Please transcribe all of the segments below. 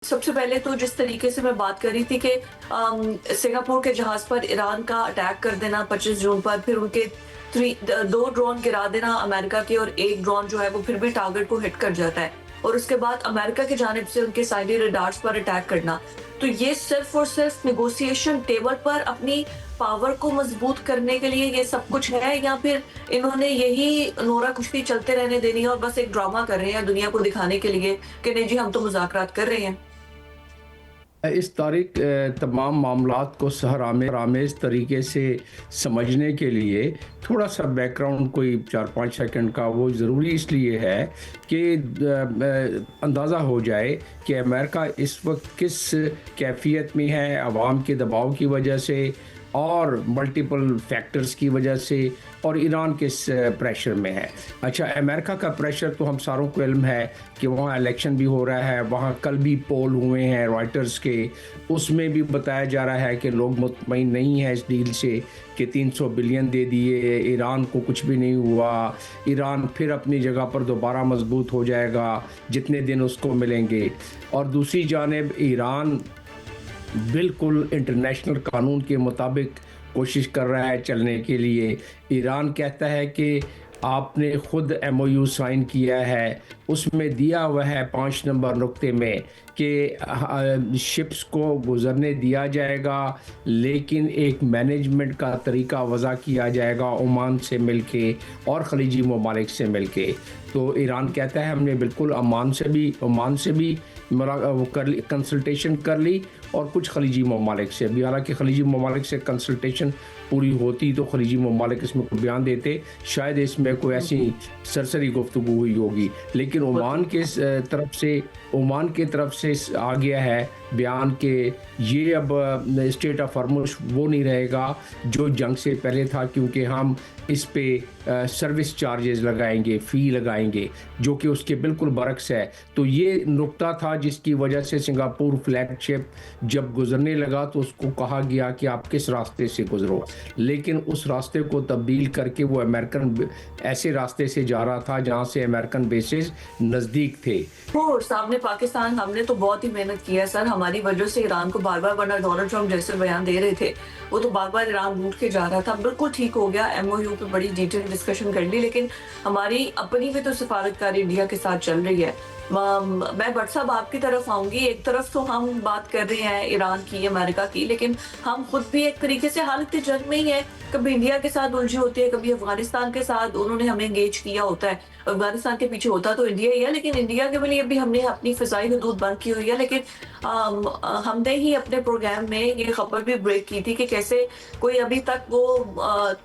सबसे पहले तो जिस तरीके से मैं बात कर रही थी कि सिंगापुर के जहाज पर ईरान का अटैक कर देना 25 जून पर, फिर उनके दो ड्रोन गिरा देना अमेरिका के, और एक ड्रोन जो है वो फिर भी टारगेट को हिट कर जाता है, और उसके बाद अमेरिका की जानिब से उनके साइडी रडार्स पर अटैक करना। तो ये सिर्फ और सिर्फ नेगोशिएशन टेबल पर अपनी पावर को मजबूत करने के लिए ये सब कुछ है, या फिर इन्होंने यही नोरा कुश्ती चलते रहने देनी है और बस एक ड्रामा कर रहे हैं दुनिया को दिखाने के लिए कि नहीं जी हम तो मुज़ाकरात कर रहे हैं। इस तारीख तमाम मामलात को सहरामेज़ तरीके से समझने के लिए थोड़ा सा बैकग्राउंड कोई 4-5 सेकंड का वो ज़रूरी इसलिए है कि अंदाज़ा हो जाए कि अमेरिका इस वक्त किस कैफियत में है, अवाम के दबाव की वजह से और मल्टीपल फैक्टर्स की वजह से, और ईरान किस प्रेशर में है। अच्छा, अमेरिका का प्रेशर तो हम सारों को इल्म है कि वहाँ इलेक्शन भी हो रहा है, वहाँ कल भी पोल हुए हैं रॉयटर्स के, उसमें भी बताया जा रहा है कि लोग मुतमईन नहीं है इस डील से कि 300 बिलियन दे दिए, ईरान को कुछ भी नहीं हुआ, ईरान फिर अपनी जगह पर दोबारा मजबूत हो जाएगा जितने दिन उसको मिलेंगे। और दूसरी जानिब ईरान बिल्कुल इंटरनेशनल कानून के मुताबिक कोशिश कर रहा है चलने के लिए। ईरान कहता है कि आपने ख़ुद MOU साइन किया है, उसमें दिया हुआ है 5 नंबर नुक्ते में कि शिप्स को गुज़रने दिया जाएगा, लेकिन एक मैनेजमेंट का तरीका वज़ा किया जाएगा ओमान से मिलके और ख़लीजी ममालिक से मिलके। तो ईरान कहता है हमने बिल्कुल ओमान से भी कंसल्टेशन कर ली और कुछ ख़लीजी ममालिक से भी। हालांकि ख़लीजी ममालिक से कंसल्टेशन पूरी होती तो ख़लीजी ममालिक इसमें कोई बयान देते, शायद इसमें कोई ऐसी सरसरी गुफ्तगू हुई होगी, लेकिन ओमान की तरफ से आ गया है बयान के ये अब स्टेट ऑफ हॉर्मुज़ वो नहीं रहेगा जो जंग से पहले था, क्योंकि हम इस पे सर्विस चार्जेस लगाएंगे, फ़ी लगाएंगे, जो कि उसके बिल्कुल बरक्स है। तो ये नुक्ता था जिसकी वजह से सिंगापुर फ्लैगशिप जब गुजरने लगा तो उसको कहा गया कि आप किस रास्ते से गुजरो, लेकिन उस रास्ते को तब्दील करके वो अमेरिकन ऐसे रास्ते से जा रहा था जहाँ से अमेरिकन बेसिस नज़दीक थे। और सामने पाकिस्तान, हमने तो बहुत ही मेहनत की है सर, हमारी वजह से ईरान को बार बार, वरना डोनाल्ड ट्रंप जैसे बयान दे रहे थे वो तो बार बार ईरान लूट के जा रहा था। बिल्कुल ठीक हो गया, MOU पे बड़ी डिटेल डिस्कशन कर ली, लेकिन हमारी अपनी भी तो सफारतकारी इंडिया के साथ चल रही है। मैं भट्ट साहब आपकी तरफ आऊंगी। एक तरफ तो हम बात कर रहे हैं ईरान की, अमेरिका की, लेकिन हम खुद भी एक तरीके से हालत जंग में ही है। कभी इंडिया के साथ उलझी होती है, कभी अफगानिस्तान के साथ उन्होंने हमें एंगेज किया होता है। अफगानिस्तान के पीछे होता तो इंडिया ही है, लेकिन इंडिया के लिए भी हमने अपनी फिजाई हदूद बंद की हुई है। लेकिन हमने ही अपने प्रोग्राम में ये खबर भी ब्रेक की थी कि कैसे कोई अभी तक वो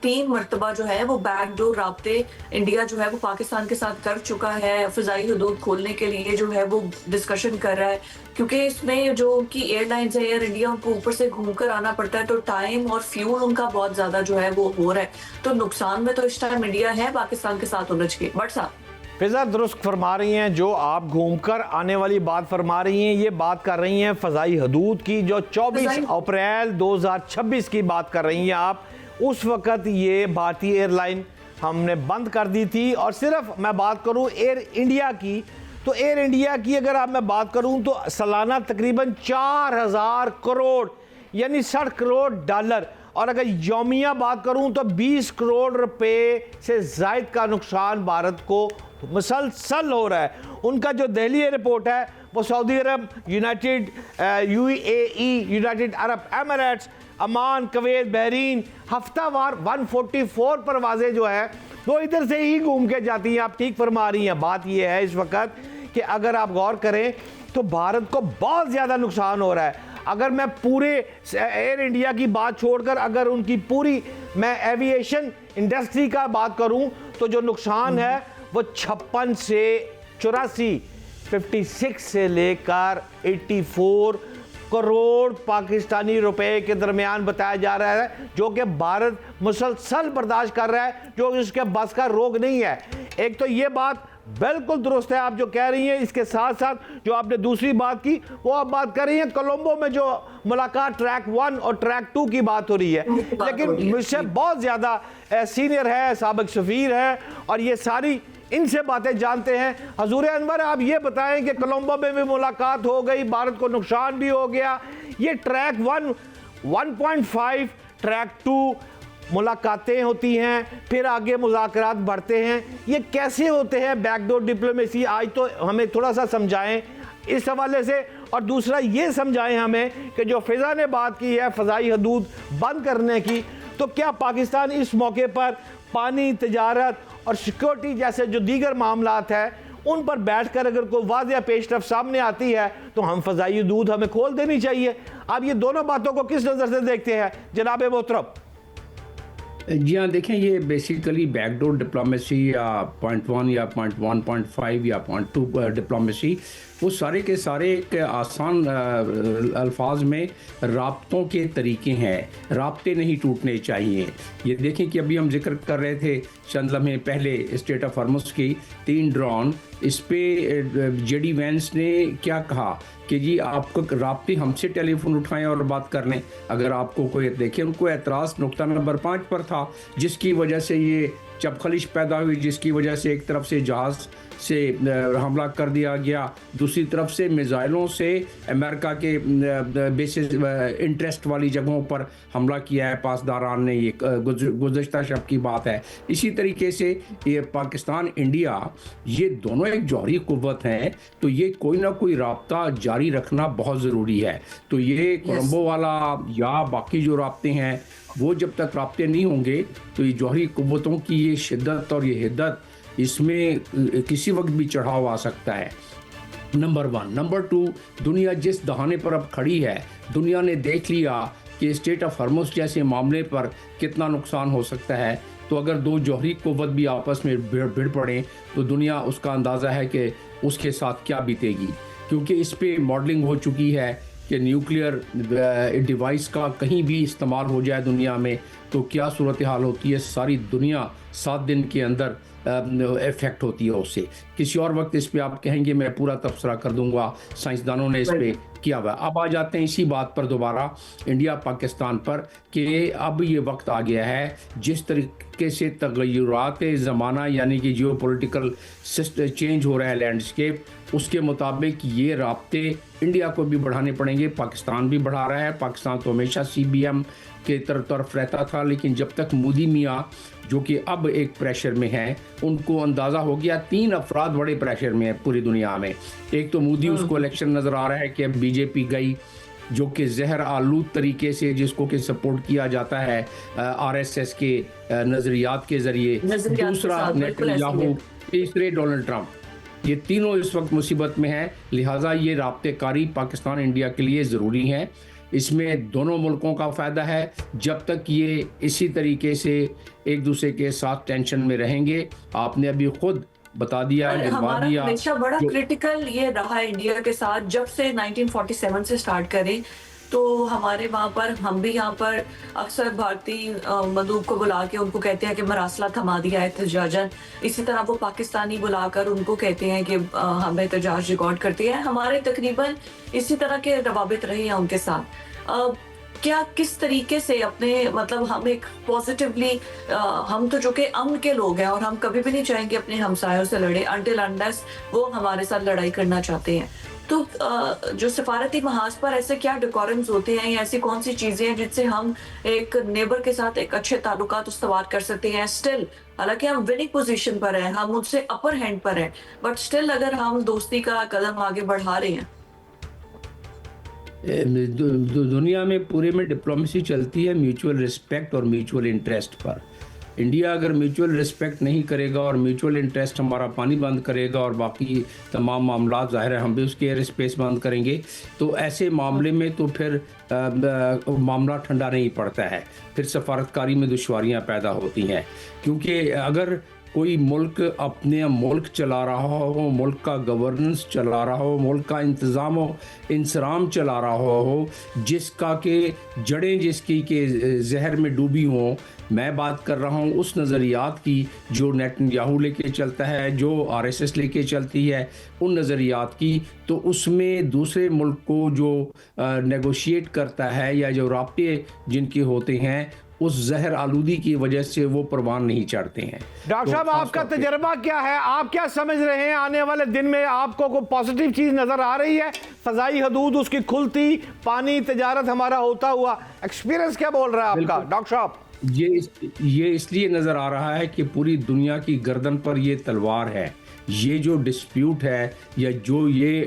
3 मरतबा जो है वो बैकडोर राब्ते इंडिया जो है वो पाकिस्तान के साथ कर चुका है, फिजाई हदूद खोलने के लिए जो है वो डिस्कशन कर रहा है, क्योंकि इसमें जो उनकी एयरलाइंस है एयर इंडिया, उनको ऊपर से घूमकर आना पड़ता है, तो टाइम और फ्यूल उनका बहुत ज्यादा जो है वो हो रहा है। तो नुकसान में तो इस टाइम इंडिया है पाकिस्तान के साथ उलझ के। बट साहब फिजा दुरुस्त फरमा रही हैं, जो आप घूमकर आने वाली बात फरमा रही हैं, ये बात कर रही हैं फ़ज़ाई हदूद की, जो 24 अप्रैल 2026 की बात कर रही हैं आप। उस वक़्त ये भारतीय एयरलाइन हमने बंद कर दी थी। और सिर्फ मैं बात करूँ एयर इंडिया की, तो एयर इंडिया की अगर आप मैं बात करूँ तो सालाना तकरीबन 4000 करोड़ यानी 60 करोड़ डॉलर, और अगर यौमिया बात करूँ तो 20 करोड़ रुपए से ज़ायद का नुकसान भारत को मुसलसल हो रहा है। उनका जो दिल्ली एयरपोर्ट है वो सऊदी अरब, UAE, यूनाइटेड अरब एमिरेट्स, अमान, कुवैत, बहरीन, हफ्तावार 144 परवाज़ें जो है वो इधर से ही घूम के जाती हैं। आप ठीक फरमा रही हैं। बात ये है इस वक्त कि अगर आप गौर करें तो भारत को बहुत ज़्यादा नुकसान हो रहा है। अगर मैं पूरे एयर इंडिया की बात छोड़कर अगर उनकी पूरी मैं एविएशन इंडस्ट्री का बात करूं तो जो नुकसान है वो 56 से 84, 56 से लेकर 84 करोड़ पाकिस्तानी रुपए के दरमियान बताया जा रहा है, जो कि भारत मुसलसल बर्दाश्त कर रहा है, जो उसके बस का रोग नहीं है। एक तो ये बात बिल्कुल दुरुस्त है आप जो कह रही हैं। इसके साथ साथ जो आपने दूसरी बात की वो आप बात कर रही हैं कोलंबो में जो मुलाकात ट्रैक 1 और ट्रैक 2 की बात हो रही है, लेकिन मुझसे बहुत ज़्यादा सीनियर है, साबिक सफ़ीर है, और ये सारी इनसे बातें जानते हैं। हजूर अनवर, आप ये बताएं कि कोलंबो में भी मुलाकात हो गई, भारत को नुकसान भी हो गया, ये ट्रैक 1.5 ट्रैक 2 मुलाकातें होती हैं, फिर आगे मुज़ाकरात बढ़ते हैं, ये कैसे होते हैं बैकडोर डिप्लोमेसी? आज तो हमें थोड़ा सा समझाएं इस हवाले से। और दूसरा ये समझाएं हमें कि जो फिजा ने बात की है फ़ज़ाई हदूद बंद करने की, तो क्या पाकिस्तान इस मौके पर पानी, तजारत और सिक्योरिटी जैसे जो दीगर मामलात हैं उन पर बैठकर अगर कोई वाज़ेह पेशरफ सामने आती है तो हम फ़ज़ाई हदूद हमें खोल देनी चाहिए? आप ये दोनों बातों को किस नज़र से देखते हैं जनाब मोहतरम? जी हाँ, देखें, ये बेसिकली बैकडोर डिप्लोमेसी या पॉइंट 1 या पॉइंट 1.5 या पॉइंट 2 डिप्लोमेसी, वो सारे के सारे एक आसान अल्फाज में राब्तों के तरीके हैं। राब्ते नहीं टूटने चाहिए। ये देखें कि अभी हम जिक्र कर रहे थे चंद लम्हे पहले स्टेट ऑफ हॉर्मुज़ की 3 ड्रोन, इस पे जेडी वैंस ने क्या कहा कि जी आपको राब्ते हमसे टेलीफोन उठाएं और बात कर लें। अगर आपको कोई देखें, उनको एतराज़ नुक्ता नंबर 5 पर था, जिसकी वजह से ये चपखलिश पैदा हुई, जिसकी वजह से एक तरफ से जहाज़ से हमला कर दिया गया, दूसरी तरफ से मिसाइलों से अमेरिका के बेसिस इंटरेस्ट वाली जगहों पर हमला किया है पासदारान ने। ये गुज़श्ता शब की बात है। इसी तरीके से ये पाकिस्तान इंडिया, ये दोनों एक जौहरी कुव्वत हैं, तो ये कोई ना कोई राब्ता जारी रखना बहुत ज़रूरी है। तो ये कोलंबो वाला या बाकी जो राब्ते हैं, वो जब तक राब्ते नहीं होंगे तो ये जौहरी कुव्वतों की ये शिद्दत और ये हिद्दत, इसमें किसी वक्त भी चढ़ाव आ सकता है। नंबर 1। नंबर 2, दुनिया जिस दहाने पर अब खड़ी है, दुनिया ने देख लिया कि स्टेट ऑफ हॉर्मुज़ जैसे मामले पर कितना नुकसान हो सकता है। तो अगर 2 जौहरी कुव्वत भी आपस में भिड़ पड़ें तो दुनिया उसका अंदाज़ा है कि उसके साथ क्या बीतेगी, क्योंकि इस पे मॉडलिंग हो चुकी है कि न्यूक्लियर डिवाइस का कहीं भी इस्तेमाल हो जाए दुनिया में तो क्या सूरत हाल होती है। सारी दुनिया 7 दिन के अंदर इफेक्ट होती है उससे। किसी और वक्त इस पे आप कहेंगे, मैं पूरा तबसरा कर दूंगा, साइंसदानों ने इस पे किया हुआ। अब आ जाते हैं इसी बात पर दोबारा, इंडिया पाकिस्तान पर, कि अब ये वक्त आ गया है जिस तरीके से तगय्युरात ज़माना यानी कि जियो पोलिटिकल चेंज हो रहा है लैंडस्केप, उसके मुताबिक ये राब्ते इंडिया को भी बढ़ाने पड़ेंगे। पाकिस्तान भी बढ़ा रहा है। पाकिस्तान तो हमेशा CBM के तरफ रहता था, लेकिन जब तक मोदी मियाँ जो कि अब एक प्रेशर में है, उनको अंदाज़ा हो गया 3 अफराद बड़े प्रेशर में है पूरी दुनिया में। एक तो मोदी, उसको इलेक्शन नज़र आ रहा है कि अब बीजेपी गई, जो कि जहर आलूद तरीके से जिसको कि सपोर्ट किया जाता है RSS के नज़रियात के ज़रिए। दूसरा नेतन्याहू, तीसरे डोनाल्ड ट्रंप। ये तीनों इस वक्त मुसीबत में हैं, लिहाजा ये राब्तेकारी पाकिस्तान इंडिया के लिए ज़रूरी है। इसमें दोनों मुल्कों का फ़ायदा है। जब तक ये इसी तरीके से एक दूसरे के साथ टेंशन में रहेंगे, आपने अभी खुद बता दिया, हमारा हमेशा बड़ा क्रिटिकल ये रहा है इंडिया के साथ, जब से 1947 से स्टार्ट करें तो हमारे वहाँ पर, हम भी यहाँ पर अक्सर भारतीय मंदूब को बुला के उनको कहते हैं कि मरासला थमा दिया है एहतजाजन। इसी तरह वो पाकिस्तानी बुलाकर उनको कहते हैं कि हम एहतजाज रिकॉर्ड करते हैं। हमारे तकरीबन इसी तरह के रवाबित रहे हैं उनके साथ। क्या किस तरीके से अपने, मतलब हम एक पॉजिटिवली, हम तो जो कि अमन के लोग हैं और हम कभी भी नहीं चाहेंगे अपने हमसायों से लड़े अनटिल अनलेस वो हमारे साथ लड़ाई करना चाहते हैं। तो जो सफारती महाज पर ऐसे क्या डिकोरम्स होते हैं या ऐसी कौन सी चीजें हैं जिनसे हम एक नेबर के साथ एक अच्छे ताल्लुकात उस्तवार कर सकते हैं स्टिल? हालांकि हम विनिंग पोजीशन पर हैं, हम उनसे अपर हैंड पर हैं, बट स्टिल अगर हम दोस्ती का कदम आगे बढ़ा रहे हैं। दुनिया में पूरे में डिप्लोमेसी चलती है म्यूचुअल रिस्पेक्ट और म्यूचुअल इंटरेस्ट पर। इंडिया अगर म्यूचुअल रिस्पेक्ट नहीं करेगा और म्यूचुअल इंटरेस्ट हमारा पानी बंद करेगा और बाकी तमाम मामला ज़ाहिर है हम भी उसके एयर स्पेस बंद करेंगे, तो ऐसे मामले में तो फिर मामला ठंडा नहीं पड़ता है, फिर सफारतकारी में दुश्वारियाँ पैदा होती हैं। क्योंकि अगर कोई मुल्क अपने मुल्क चला रहा हो, मुल्क का गवर्नेंस चला रहा हो, मुल्क का इंतज़ाम व इंसराम चला रहा हो, जिसका के जड़ें जिसकी के जहर में डूबी हों, मैं बात कर रहा हूँ उस नज़रियात की जो नेतन्याहू लेके चलता है, जो RSS लेके चलती है, उन नज़रियात की, तो उसमें दूसरे मुल्क को जो नेगोशिएट करता है या जो राब्ते जिनके होते हैं उस जहर आलूदी की वजह से वो परवान नहीं चढ़ते हैं। डॉक्टर साहब, आपका तजर्बा क्या है? आप क्या समझ रहे हैं आने वाले दिन में आपको कोई पॉजिटिव चीज नजर आ रही है? फजाई हदूद उसकी खुलती, पानी तजारत हमारा होता हुआ, एक्सपीरियंस क्या बोल रहा है आपका डॉक्टर साहब? ये इसलिए नजर आ रहा है कि पूरी दुनिया की गर्दन पर ये तलवार है। ये जो डिस्प्यूट है या जो ये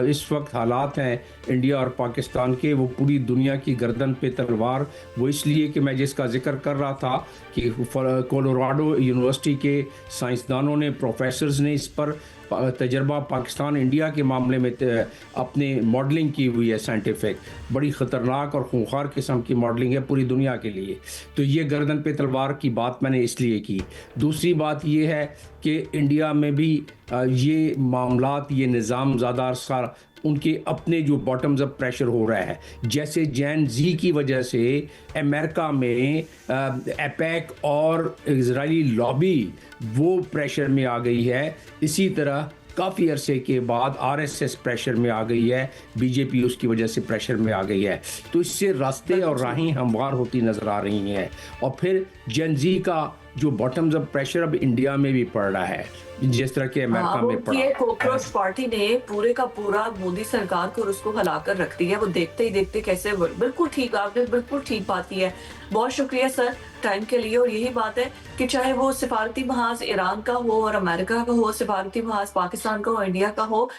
इस वक्त हालात हैं इंडिया और पाकिस्तान के, वो पूरी दुनिया की गर्दन पे तलवार, वो इसलिए कि मैं जिसका जिक्र कर रहा था कि कोलोराडो यूनिवर्सिटी के साइंसदानों ने, प्रोफेसर्स ने इस पर तजर्बा पाकिस्तान इंडिया के मामले में अपने मॉडलिंग की हुई है साइंटिफिक, बड़ी ख़तरनाक और खूंखार किस्म की मॉडलिंग है पूरी दुनिया के लिए। तो ये गर्दन पे तलवार की बात मैंने इसलिए की। दूसरी बात ये है कि इंडिया में भी ये मामलात, ये निज़ाम ज़्यादा अरसा उनके अपने जो बॉटम्स अप प्रेशर हो रहा है, जैसे जैन जी की वजह से अमेरिका में एपेक और इजरायली लॉबी वो प्रेशर में आ गई है, इसी तरह काफ़ी अरसे के बाद आरएसएस प्रेशर में आ गई है, बीजेपी उसकी वजह से प्रेशर में आ गई है। तो इससे रास्ते और राहें हमवार होती नज़र आ रही हैं। और फिर जैन जी का जो बॉटम्स अप प्रेशर अब इंडिया में भी पड़ रहा है, जिस तरह के अमेरिका में पड़ा। ये कॉकरोच पार्टी ने पूरे का पूरा मोदी सरकार को उसको हिलाकर रख दिया। वो देखते ही देखते कैसे, बिल्कुल ठीक, आपने बिल्कुल ठीक बात की है। बहुत शुक्रिया सर टाइम के लिए। और यही बात है कि चाहे वो सिफारती महाज ईरान का हो और अमेरिका का हो, सिफारती महाज पाकिस्तान का हो, इंडिया का हो,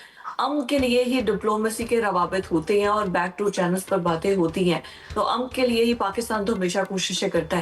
अमन के लिए ही डिप्लोमेसी के रवाबित होते हैं और बैक टू चैनल्स पर बातें होती हैं। तो अमन के लिए ही पाकिस्तान तो हमेशा कोशिशें करता है।